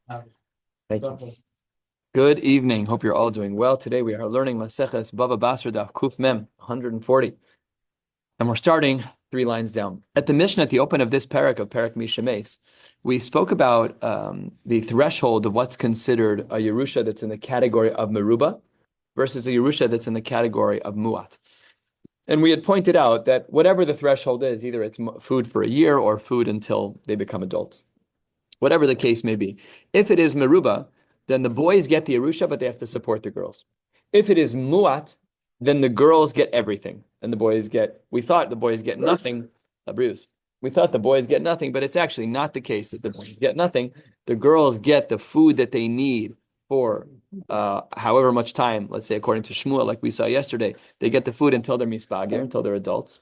Thank you. Good evening. Hope you're all doing well. Today we are learning Maseches Bava Basra Daf Kuf Mem 140. And we're starting 3 lines down. At the Mishnah, at the open of this parak of Parak Mishames, we spoke about the threshold of what's considered a Yerusha that's in the category of Meruba versus a Yerusha that's in the category of Muat. And we had pointed out that whatever the threshold is, either it's food for a year or food until they become adults. Whatever the case may be. If it is Meruba, then the boys get the Yerusha, but they have to support the girls. If it is Muat, then the girls get everything. And we thought the boys get nothing. We thought the boys get nothing, but it's actually not the case that the boys get nothing. The girls get the food that they need for however much time, let's say according to Shmuel, like we saw yesterday, they get the food until they're mispager, until they're adults.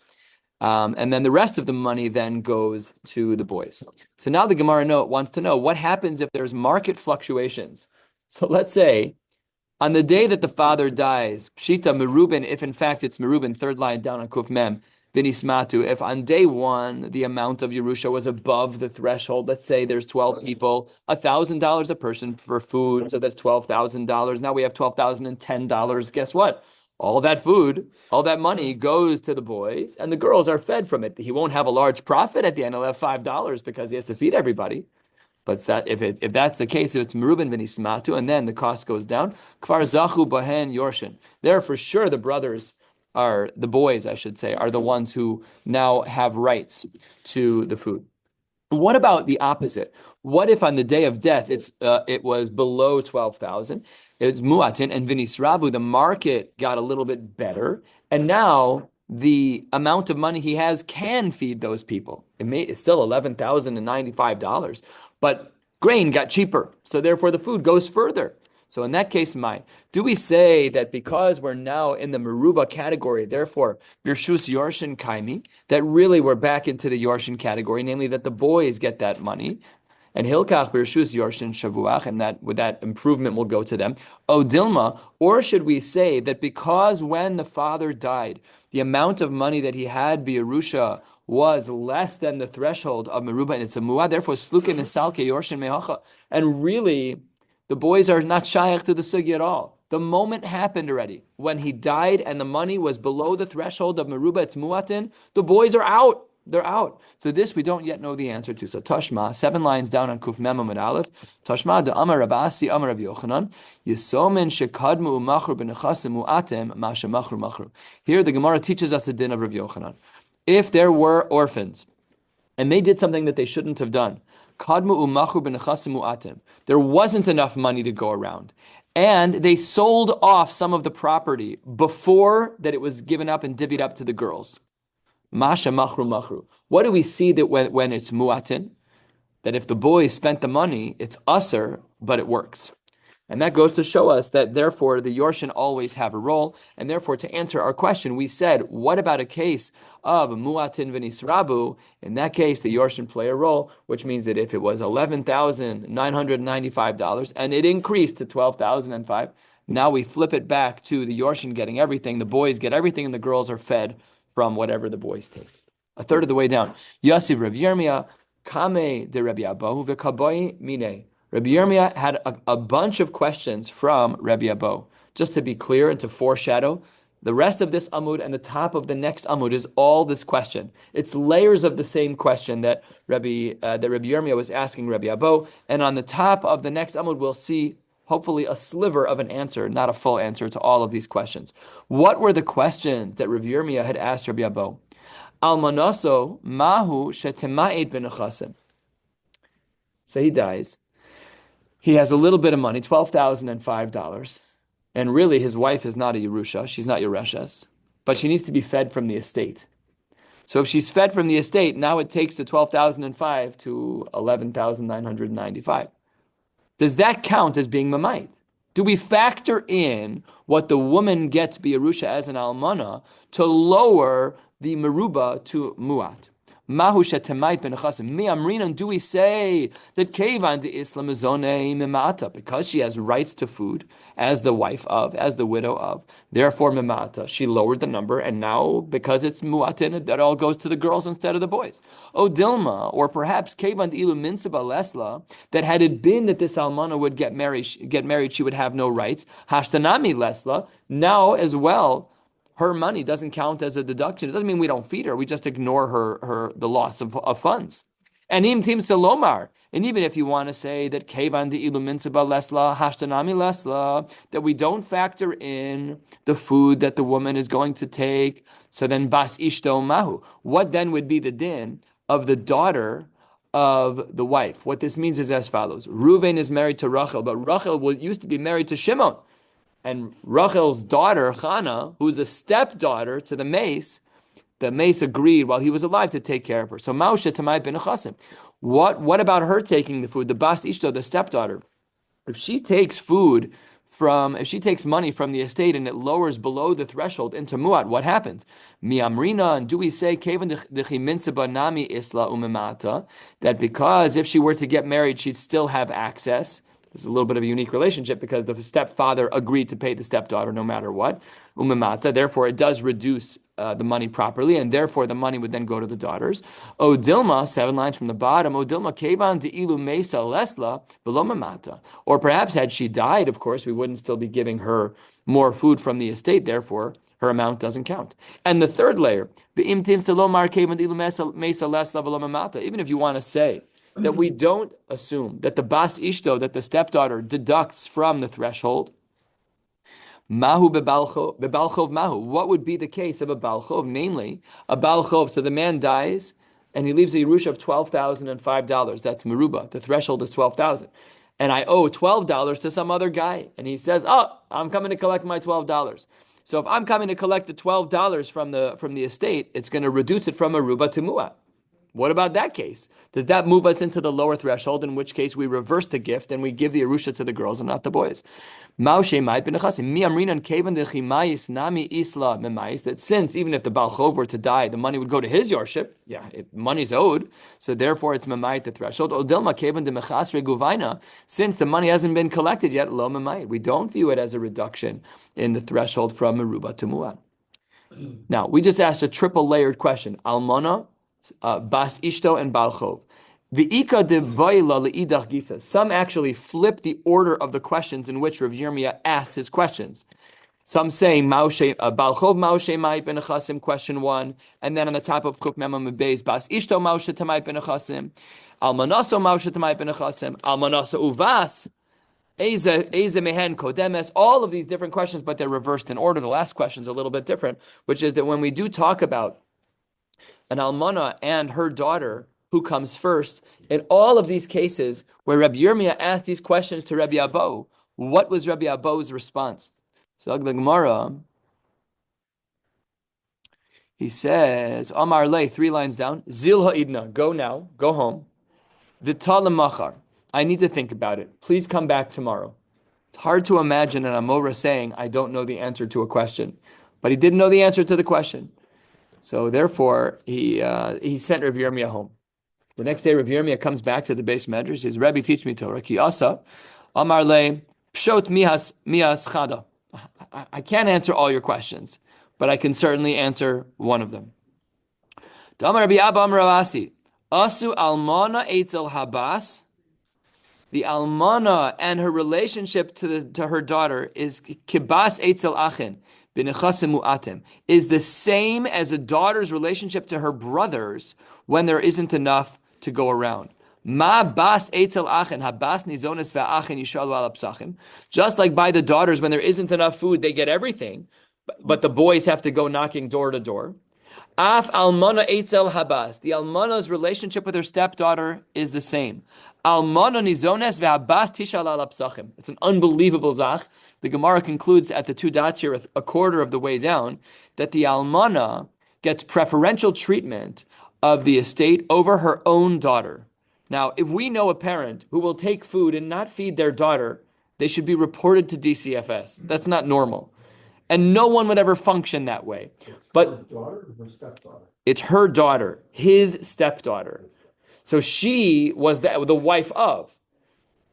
And then the rest of the money then goes to the boys. So now the Gemara wants to know what happens if there's market fluctuations. So let's say on the day that the father dies, Pshita Merubin, if in fact it's Merubin, third line down on Kuf Mem, Vinismatu, if on day one the amount of Yerusha was above the threshold, let's say there's 12 people, $1,000 a person for food, so that's $12,000. Now we have $12,010. Guess what? All that food, all that money goes to the boys, and the girls are fed from it. He won't have a large profit at the end. He'll have $5 because he has to feed everybody. But if that's the case, if it's Merubin v'nismatu, and then the cost goes down, kvar zachu bahen yorshin. There, for sure, the boys, I should say, are the ones who now have rights to the food. What about the opposite? What if on the day of death it was below 12,000? It's muatin and vinisrabu. The market got a little bit better, and now the amount of money he has can feed those people. It's still $11,095, but grain got cheaper, so therefore the food goes further. So in that case, do we say that because we're now in the Meruba category, therefore, Birshus Yorshin Kaimi, that really we're back into the Yorshin category, namely that the boys get that money, and Hilkach Birshus Yorshin Shavuach, and that improvement will go to them. O Dilma, or should we say that because when the father died, the amount of money that he had B'Yerusha was less than the threshold of Meruba, and it's a Muad, therefore Sluke Misalke Yorshin Mehacha, and really, the boys are not shaykh to the sugi at all. The moment happened already. When he died and the money was below the threshold of Meruba, it's muatin, the boys are out. They're out. So this we don't yet know the answer to. So Tashma, 7 lines down on Kuf Mem Amud Aleph. Tashma de Amar Rabasi Amar Rav Yochanan. Yisomen shekadmu umachru b'nechasim muatem masha machru machru. Here the Gemara teaches us the din of Rav Yochanan. If there were orphans and they did something that they shouldn't have done, there wasn't enough money to go around. And they sold off some of the property before that it was given up and divvied up to the girls. Masha machru machru. What do we see that when it's muatin? That if the boys spent the money, it's usser, but it works. And that goes to show us that therefore the Yorshin always have a role. And therefore to answer our question, we said, what about a case of muatin v'nisrabu? In that case, the Yorshin play a role, which means that if it was $11,995 and it increased to $12,005, now we flip it back to the Yorshin getting everything, the boys get everything, and the girls are fed from whatever the boys take. A third of the way down. Yasiv Rav Yirmiyah, Kame de Rabbi Abahu v'kaboy mine. Rabbi Yirmiyah had a bunch of questions from Rabbi Abo. Just to be clear and to foreshadow, the rest of this Amud and the top of the next Amud is all this question. It's layers of the same question that Rabbi Yirmiyah was asking Rabbi Abo. And on the top of the next Amud, we'll see hopefully a sliver of an answer, not a full answer to all of these questions. What were the questions that Rabbi Yirmiyah had asked Rabbi Abo? Almanaso mahu shetema'et b'nechasim. So he dies. He has a little bit of money, $12,005, and really his wife is not a Yerusha, she's not Yereshas, but she needs to be fed from the estate. So if she's fed from the estate, now it takes the $12,005 to $11,995. Does that count as being mamait? Do we factor in what the woman gets B'Yerusha as an almana to lower the meruba to muat? Mahu shetemait benechasim. Mi amrinan, do we say that kevan de islam mizone mimata, because she has rights to food as the wife of, as the widow of, therefore mimata, she lowered the number, and now because it's muatin, that all goes to the girls instead of the boys. O Dilma, or perhaps kevan de ilu minsaba lesla, that had it been that this almana would get married, she would have no rights. Hashtanami lesla, now as well, her money doesn't count as a deduction. It doesn't mean we don't feed her. We just ignore the loss of funds. And im tim salomar. And even if you want to say that kevan de ilu minsaba lesla hashtanami lesla, that we don't factor in the food that the woman is going to take, so then bas ishto mahu. What then would be the din of the daughter of the wife? What this means is as follows: Reuven is married to Rachel, but Rachel used to be married to Shimon. And Rachel's daughter, Chana, who's a stepdaughter to the Mace agreed while he was alive to take care of her. So Mausha Tamai ben Chasim. What about her taking the food? The Bas Ishto, the stepdaughter. If she takes money from the estate and it lowers below the threshold into muat, what happens? Miamrina, and do we say nami isla umimata, that because if she were to get married, she'd still have access? This is a little bit of a unique relationship because the stepfather agreed to pay the stepdaughter no matter what. Umimata, therefore it does reduce the money properly, and therefore the money would then go to the daughters. O Dilma, 7 lines from the bottom, O Dilma, kevan de ilu mesa lesla below mamata. Or perhaps had she died, of course, we wouldn't still be giving her more food from the estate, therefore her amount doesn't count. And the third layer, even if you want to say that we don't assume that the bas ishto, that the stepdaughter deducts from the threshold. Mahu bebalchov mahu. What would be the case of a balchov? Namely, a balchov. So the man dies and he leaves a yerusha of $12,005. That's meruba. The threshold is $12,000, and I owe $12 to some other guy, and he says, "Oh, I'm coming to collect my $12." So if I'm coming to collect the $12 from the estate, it's going to reduce it from meruba to muat. What about that case? Does that move us into the lower threshold, in which case we reverse the gift and we give the Yerusha to the girls and not the boys? That since even if the Baal Chov were to die, the money would go to his yorship. Yeah, money's owed, so therefore it's Mamayit the threshold. Since the money hasn't been collected yet, lo Mamayit. We don't view it as a reduction in the threshold from Meruba to Mu'at. Now, we just asked a triple layered question. Almana, Bas Ishto, and Balchov. V'ika de Boila le'idach gisa. Some actually flip the order of the questions in which Rav Yirmiyah asked his questions. Some say Balchov Maushe Ma'it ben Achasim, question 1, and then on the top of Kuf Memam Beis, Bas Ishto Maushe Tamait ben Achasim, Almanaso Maushe Tamait ben Achasim, Almanaso Uvas, Eze Mehen Kodemes, all of these different questions, but they're reversed in order. The last question is a little bit different, which is that when we do talk about an almana and her daughter, who comes first, in all of these cases where Rabbi Yirmiyah asked these questions to Rabbi Abo, what was Rabbi Abo's response? So the Gemara, he says, Amar Le, 3 lines down, Zil ha'idna, go now, go home. V'talam machar, I need to think about it. Please come back tomorrow. It's hard to imagine an Amora saying, I don't know the answer to a question. But he didn't know the answer to the question. So therefore, he sent Rabbi Yirmiyah home. The next day, Rabbi Yirmiyah comes back to the base medrash. He says, Rabbi, teach me Torah. Ki asa, Amar Le, pshot mihas chada. I can't answer all your questions, but I can certainly answer one of them. Damar Rabbi Abba Amar Ravasi, asu almana eitzel habas. The almana and her relationship to her daughter is kibas eitzel achin. Is the same as a daughter's relationship to her brothers when there isn't enough to go around. Just like by the daughters, when there isn't enough food, they get everything, but the boys have to go knocking door to door. Af almana eitzel habas. The almana's relationship with her stepdaughter is the same. Almana nizones ve'habas tishal al psachim. It's an unbelievable zach. The Gemara concludes at the 2 dots here, a quarter of the way down, that the almana gets preferential treatment of the estate over her own daughter. Now, if we know a parent who will take food and not feed their daughter, they should be reported to DCFS. That's not normal. And no one would ever function that way. But her daughter or her stepdaughter? it's her daughter, his stepdaughter. So she was the wife of,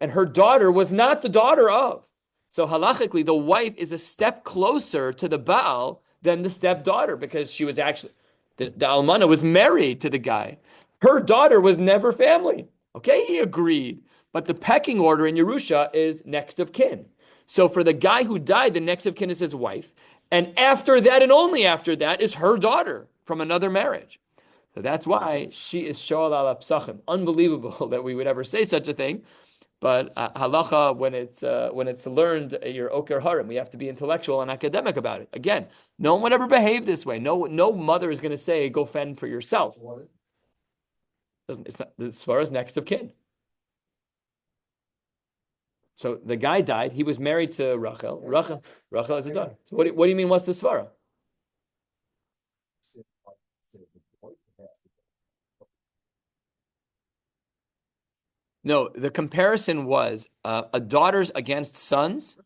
and her daughter was not the daughter of. So halachically, the wife is a step closer to the Baal than the stepdaughter because she was actually, the Almana was married to the guy. Her daughter was never family. Okay, he agreed. But the pecking order in Yerusha is next of kin. So for the guy who died, the next of kin is his wife. And after that, and only after that, is her daughter from another marriage. So that's why she is shoal al psachim. Unbelievable that we would ever say such a thing. But halacha, when it's learned, your oker harim, we have to be intellectual and academic about it. Again, no one would ever behave this way. No mother is going to say, "Go fend for yourself." It's not as far as next of kin. So the guy died. He was married to Rachel. Rachel has a daughter. So what do you mean? What's the svara? No, the comparison was a daughters against sons.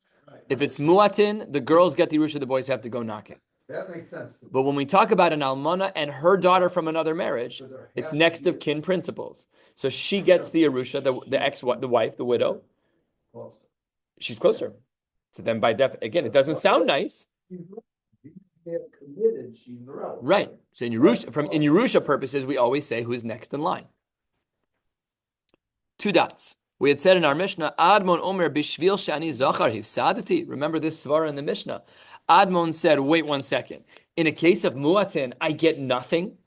If it's muatin, the girls get the Yerusha, the boys have to go knock it. That makes sense. But when we talk about an almana and her daughter from another marriage, it's next of kin principles. So she gets the Yerusha, the wife, the widow. She's closer. So then by again, it doesn't sound nice. Right. So in Yerusha purposes, we always say who's next in line. 2 dots. We had said in our Mishnah, Admon Omer Bishvil Shani Zachar Hifsadati. Remember this svara in the Mishnah. Admon said, wait 1 second. In a case of muatin, I get nothing.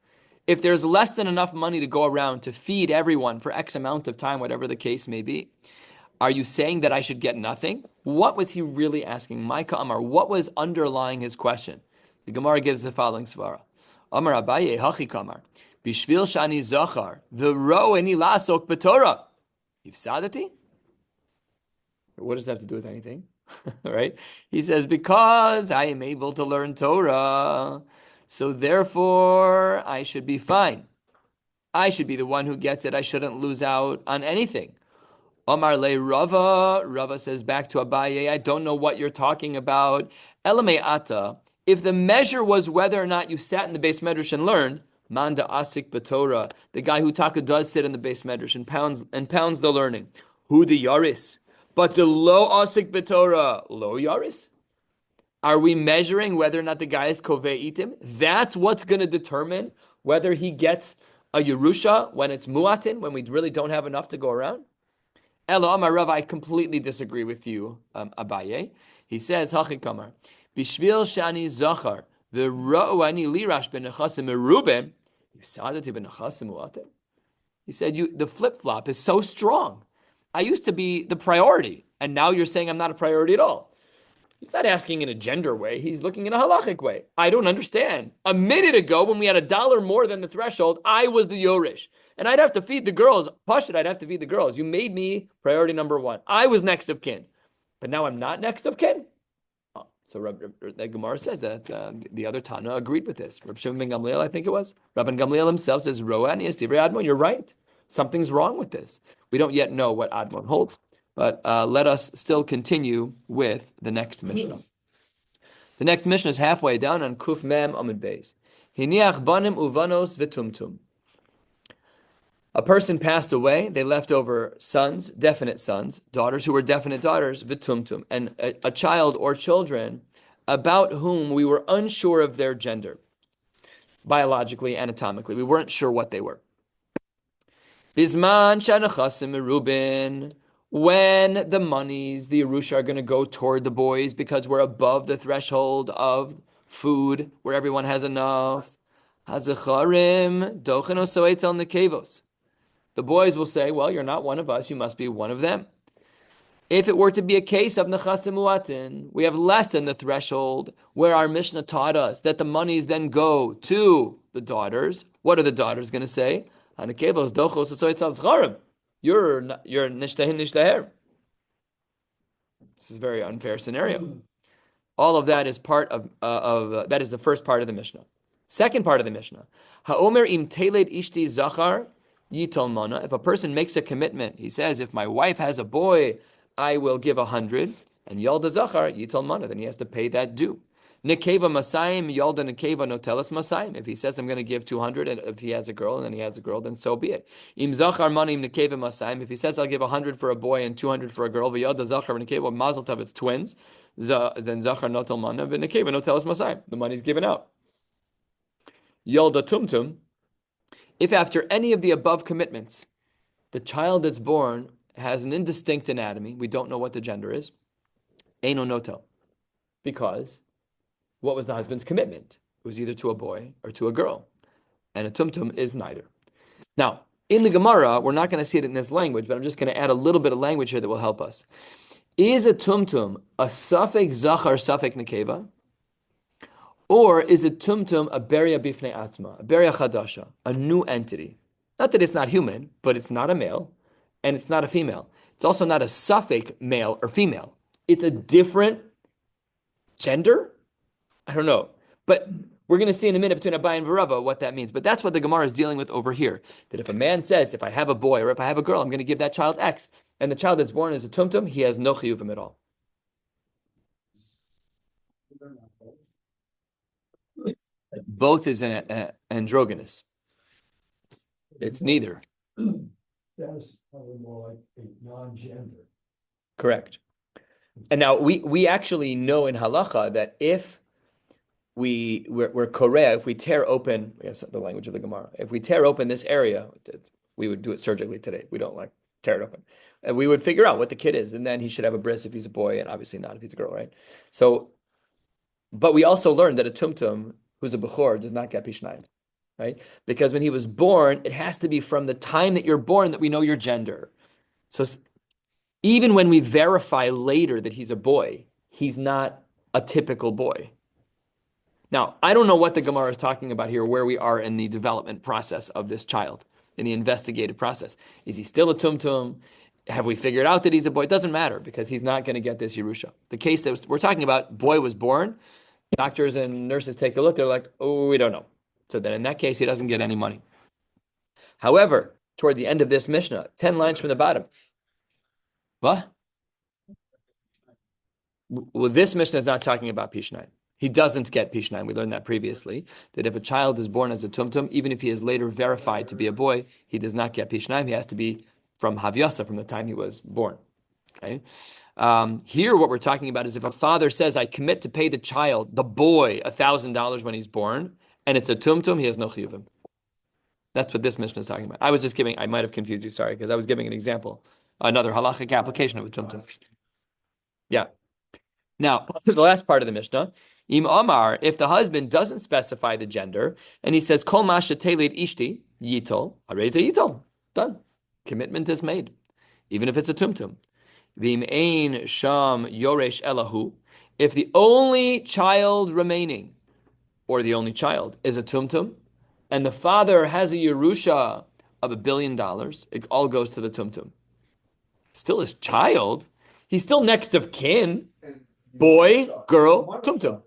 If there's less than enough money to go around to feed everyone for X amount of time, whatever the case may be, are you saying that I should get nothing? What was he really asking? Maika Amar, what was underlying his question? The Gemara gives the following svara. Amar Abaye Hachi Kamar. Bishvil Shani Zachar V'ro Eni Lasok B'Torah. Ifsadati? What does that have to do with anything? Right? He says, because I am able to learn Torah, so therefore I should be fine. I should be the one who gets it. I shouldn't lose out on anything. Omar le Rava. Rava says back to Abaye, I don't know what you're talking about. Elame ata. If the measure was whether or not you sat in the base medrash and learned, Manda asik b'Torah, the guy who taka does sit in the base medrash and pounds the learning. Who the yaris? But the lo asik b'Torah, lo yaris? Are we measuring whether or not the guy is kovei itim? That's what's going to determine whether he gets a Yerusha when it's muatin, when we really don't have enough to go around? Elo Amar Rav, I completely disagree with you, Abaye. He says, Hachi Kamar, Bishvil Shani Zachar, V'ro'ani lirash b'nechasim merubim, Yisadati b'nechasim muatim. He said, the flip-flop is so strong. I used to be the priority, and now you're saying I'm not a priority at all. He's not asking in a gender way. He's looking in a halachic way. I don't understand. A minute ago, when we had $1 more than the threshold, I was the Yorish. And I'd have to feed the girls. Pashut, I'd have to feed the girls. You made me priority number 1. I was next of kin. But now I'm not next of kin? Oh, so the Gemara says that the other Tana agreed with this. Rabbi Shimon ben Gamliel, I think it was. Rabbi Gamliel himself says, Ro'ani es divrei Admon, you're right. Something's wrong with this. We don't yet know what Admon holds. But let us still continue with the next Mishnah. The next Mishnah is halfway down on Kuf Mem Amud Beis. Hiniach banim uvanos v'tumtum. A person passed away. They left over sons, definite sons, daughters who were definite daughters, v'tumtum, and a child or children about whom we were unsure of their gender, biologically, anatomically. We weren't sure what they were. Bizman shanachasim merubin. When the monies, the Yerusha, are going to go toward the boys because we're above the threshold of food where everyone has enough. Hazacharim docheno soetz al nekevos. The boys will say, well, you're not one of us, you must be one of them. If it were to be a case of nechasim muatin, we have less than the threshold where our Mishnah taught us that the monies then go to the daughters. What are the daughters going to say? Hanekevos dochos soetz al zacharim. You're nishtahin nishtaher. This is a very unfair scenario. All of that is part of that is the first part of the Mishnah. Second part of the Mishnah. Ha'omer im teled ishti zachar yitol mana. If a person makes a commitment, he says, if my wife has a boy, I will give 100. And yalda zachar yitol mana. Then he has to pay that due. Nekeva Masayim, Yalda Nekeva Notelis Masayim. If he says I'm going to give 200, and if he has a girl and then he has a girl, then so be it. Im Zachar Manim Nekeva Masayim. If he says I'll give 100 for a boy and 200 for a girl, V'yalda Zachar Nekeva Mazel Tov, it's twins. Then Zachar Notel Mana, Nekeva Notelis Masayim. The money's given out. Yalda Tumtum. If after any of the above commitments, the child that's born has an indistinct anatomy, we don't know what the gender is, Eino Notel. Because what was the husband's commitment? It was either to a boy or to a girl. And a tumtum is neither. Now, in the Gemara, we're not going to see it in this language, but I'm just going to add a little bit of language here that will help us. Is a tumtum a suffix zachar, suffix nekeva? Or is a tumtum a beria bifnei atzma, a beria chadasha, a new entity? Not that it's not human, but it's not a male, and it's not a female. It's also not a suffix male or female. It's a different gender? I don't know. But we're going to see in a minute between Abai and Rava what that means. But that's what the Gemara is dealing with over here. That if a man says, if I have a boy or if I have a girl, I'm going to give that child X, and the child that's born is a tumtum, he has no chiyuvim at all. Both is an androgynous. It's neither. That is probably more like a non-gender. Correct. And now we actually know in halacha that if we're korea, if we tear open, I guess the language of the Gemara, if we tear open this area, we would do it surgically today. We don't like tear it open. And we would figure out what the kid is, and then he should have a bris if he's a boy, and obviously not if he's a girl, right? So, but we also learned that a tumtum who's a bechor does not get pishnayim, right? Because when he was born, it has to be from the time that you're born that we know your gender. So even when we verify later that he's a boy, he's not a typical boy. Now, I don't know what the Gemara is talking about here, where we are in the development process of this child, in the investigative process. Is he still a tumtum? Have we figured out that he's a boy? It doesn't matter because he's not going to get this Yerusha. The case that we're talking about, boy was born, doctors and nurses take a look, they're like, oh, we don't know. So then in that case, he doesn't get any money. However, toward the end of this Mishnah, 10 lines from the bottom. What? Well, this Mishnah is not talking about Pishnai. He doesn't get Pishnai. We learned that previously, that if a child is born as a tumtum, even if he is later verified to be a boy, he does not get Pishnai. He has to be from Havyasa, from the time he was born. Okay. Here, what we're talking about is if a father says, I commit to pay the child, the boy, $1,000 when he's born, and it's a tumtum, he has no chiyuvim. That's what this Mishnah is talking about. I might have confused you, sorry, because I was giving an example, another halachic application of a tumtum. Yeah. Now, the last part of the Mishnah, Im Amar, if the husband doesn't specify the gender, and he says, Kol masha telid ishti, yitol, areze yitol. Done. Commitment is made, even if it's a tumtum. V'im ein sham yoresh elahu, if the only child remaining, or the only child, is a tumtum, and the father has a Yerusha of $1 billion, it all goes to the tumtum. Still his child, he's still next of kin, boy, girl, tumtum.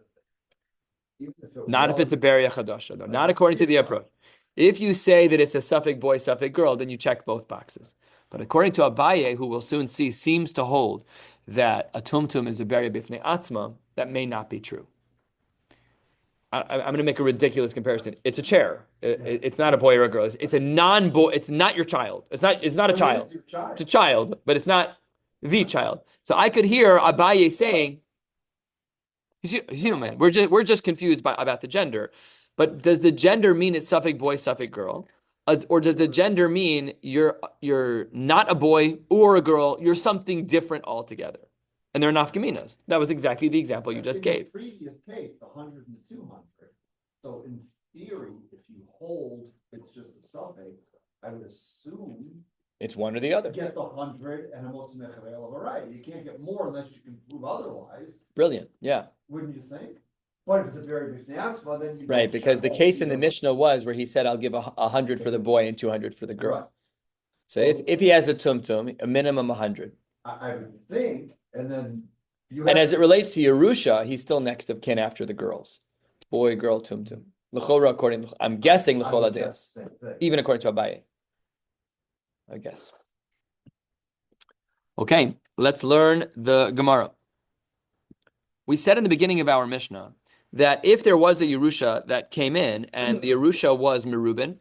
Not if it's a beria chadasha, though. Not according to the approach. If you say that it's a suffix boy, suffix girl, then you check both boxes. But according to Abaye, who we'll soon see, seems to hold that a tumtum is a beria bifnei atzma, that may not be true. I'm going to make a ridiculous comparison. It's a chair. It's not a boy or a girl. It's a non-boy. It's not your child. It's not a child. It's a child, but it's not the child. So I could hear Abaye saying, he's human. We're just confused about the gender. But does the gender mean it's suffix boy, suffix girl? Or does the gender mean you're not a boy or a girl, you're something different altogether? And they're nafkaminas. That was exactly the example you just gave. In the previous case, the 100 and the 200. So in theory, if you hold it's just a suffix, I would assume It's one or the other. get the 100 and a most mechavel of a right. You can't get more unless you can prove otherwise. Brilliant. Yeah. Wouldn't you think? But if it's a very big well, then you Right. Because the case in the Mishnah was where he said, I'll give 100 for the boy and 200 for the girl. Right. So if he has a tumtum, a minimum 100. I would think, and then you And as it relates to Yerusha, he's still next of kin after the girls. Boy, girl, tumtum. L'chora, I'm guessing l'chol adeus. Even according to Abaye. I guess. Okay, let's learn the Gemara. We said in the beginning of our Mishnah that if there was a Yerusha that came in and the Yerusha was Merubin,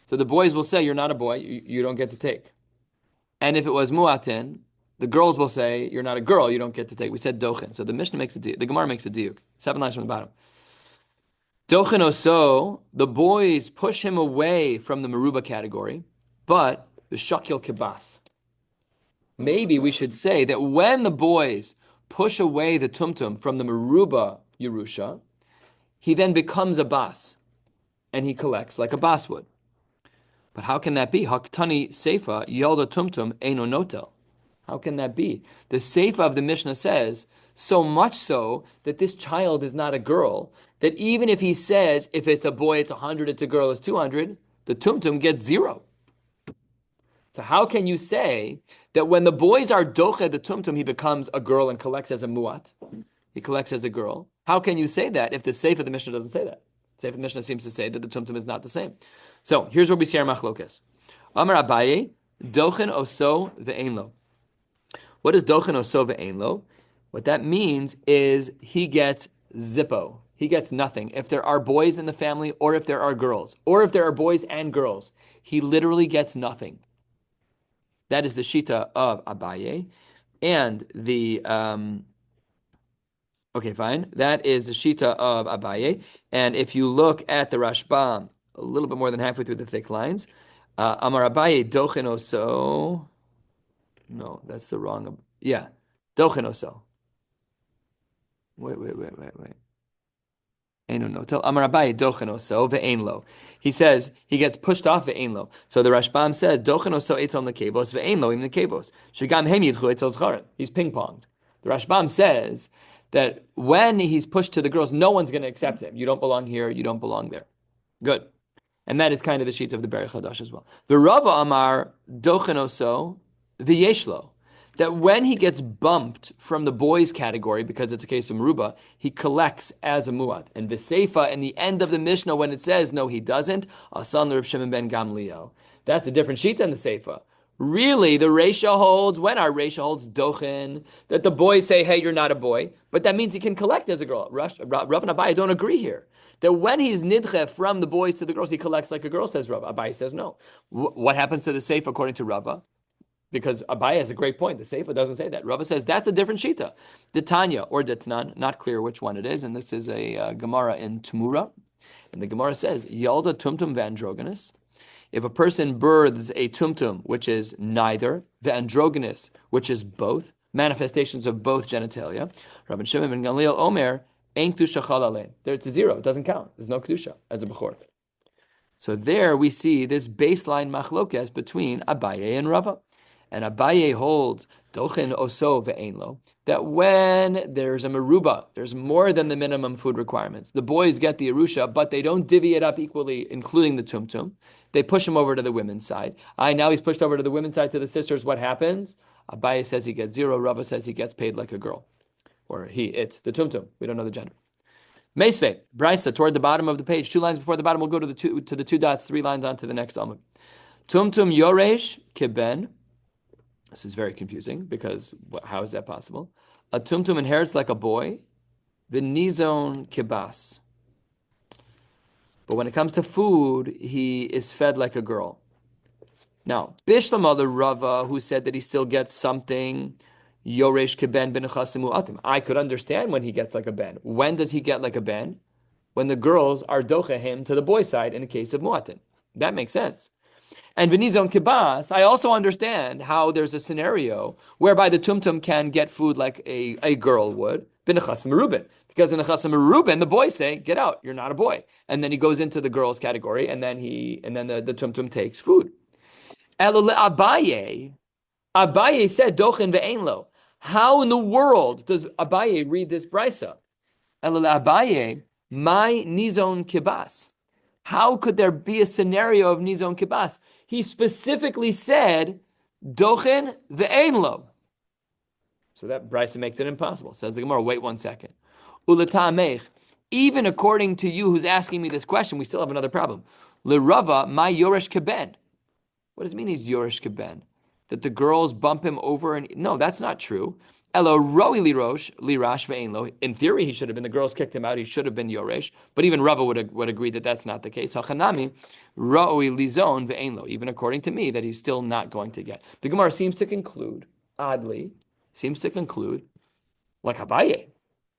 so the boys will say, you're not a boy, you don't get to take. And if it was Mu'atin, the girls will say, you're not a girl, you don't get to take. We said Dochin. So the Mishnah makes a diuk. The Gemara makes a diuk. 7 lines from the bottom. Dochin oso, the boys push him away from the Meruba category, but the Shakil Kibas. Maybe we should say that when the boys push away the Tumtum from the Meruba Yerusha, he then becomes a Bas, and he collects like a Bas would. But how can that be? Haktani Seifa Yalda Tumtum Eino Notel. How can that be? The Seifa of the Mishnah says, so much so that this child is not a girl, that even if he says, if it's a boy, it's 100, it's a girl, it's 200, the Tumtum gets 0. So how can you say that when the boys are doche the Tumtum, he becomes a girl and collects as a muat? He collects as a girl. How can you say that if the Seifa of the Mishnah doesn't say that? The Seifa of the Mishnah seems to say that the Tumtum is not the same. So here's where we see our machlokes. Amar Abaye, dochen oso ve'enlo. What is dochen oso ve'enlo? What that means is he gets zippo. He gets nothing. If there are boys in the family, or if there are girls, or if there are boys and girls, he literally gets nothing. That is the shita of Abaye. And the, okay, fine. That is the shita of Abaye. And if you look at the Rashbam, a little bit more than halfway through the thick lines, Amar Abaye, dochen oso. No, that's the wrong. Yeah, dochen oso. Wait. Tell Amar Abaye dochen oso ve'enlo. He says he gets pushed off ve'enlo. So the Rashbam says dochen oso etzon lekevos ve'enlo im lekevos. Shigam hem yidchu etzel zcharim. He's ping ponged. The Rashbam says that when he's pushed to the girls, no one's going to accept him. You don't belong here. You don't belong there. Good. And that is kind of the sheet of the Berich Hadash as well. The Rava Amar dochen oso v'yeshlo. That when he gets bumped from the boys category, because it's a case of Meruba, he collects as a Mu'at. And V'seifa, in the end of the Mishnah, when it says, no, he doesn't, Asan Reb Shimon ben Gamliel. That's a different sheet than the Seifa. Really, the Reisha holds, when our Reisha holds Dochen, that the boys say, hey, you're not a boy, but that means he can collect as a girl. Rav and Abaye don't agree here. That when he's nidche from the boys to the girls, he collects like a girl, says Rav. Abaye says no. What happens to the Seifa according to Rava? Because Abaye has a great point. The Seifa doesn't say that. Rava says that's a different shita. The Tanya or Ditnan, not clear which one it is, and this is a Gemara in Tumura. And the Gemara says, Yalda tumtum vandrogonus. If a person births a tumtum, which is neither, vandrogonus, which is both, manifestations of both genitalia, Rabbi Shimon ben Gamliel Omer, ein kedusha chal aleh. There it's a 0. It doesn't count. There's no kedusha as a bechor. So there we see this baseline machlokes between Abaye and Rava. And Abaye holds dochen oso ve'enlo, that when there's a meruba, there's more than the minimum food requirements. The boys get the Yerusha, but they don't divvy it up equally, including the tumtum. They push him over to the women's side. Now he's pushed over to the women's side to the sisters. What happens? Abaye says he gets 0. Rava says he gets paid like a girl. Or the tumtum. We don't know the gender. Meisve, Brisa, toward the bottom of the page, 2 lines before the bottom, we'll go to the 2 dots, 3 lines on to the next Amud. Tumtum yoresh kiben. This is very confusing because how is that possible? A tumtum inherits like a boy, v'nizon kibas. But when it comes to food, he is fed like a girl. Now, Bishlam the Rava, who said that he still gets something, yoresh kiben b'nechasimu atim. I could understand when he gets like a ben. When does he get like a ben? When the girls are docha him to the boy side in the case of muatin. That makes sense. And v'nizon kibas, I also understand how there's a scenario whereby the tumtum can get food like a girl would, b'nechas merubin. Because in nechas merubin, the boys say, get out, you're not a boy. And then he goes into the girls category, and then the tumtum takes food. Elul Abaye said, dochen ve'enlo. How in the world does Abaye read this brisa? Elul Abaye, my nizon kibas. How could there be a scenario of nizon kibas? He specifically said, dochen ve'enlo. So that brisa makes it impossible. Says the Gemara, wait 1 second. Ulatamech, even according to you who's asking me this question, we still have another problem. L'rava, my yoresh keben. What does it mean he's yoresh keben? That the girls bump him over? No, that's not true. Elo roi lirosh lirash ve'enlo. In theory, he should have been. The girls kicked him out. He should have been yoresh. But even Rava would agree that that's not the case. Hachanami roi lizon ve'enlo. Even according to me, that he's still not going to get. The Gemara seems to conclude, oddly, like Abaye,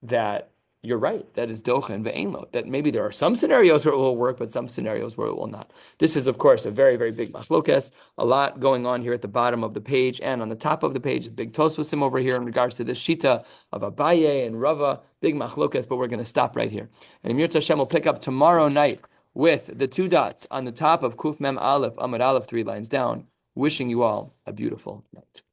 that you're right. That is docha and ve'enlo. That maybe there are some scenarios where it will work, but some scenarios where it will not. This is, of course, a very, very big machlokas. A lot going on here at the bottom of the page and on the top of the page. A big tosvasim over here in regards to this shita of Abaye and Rava. Big machlokas, but we're going to stop right here. And Yirtzeh Hashem will pick up tomorrow night with the two dots on the top of Kuf Mem Aleph, Amud Aleph, 3 lines down. Wishing you all a beautiful night.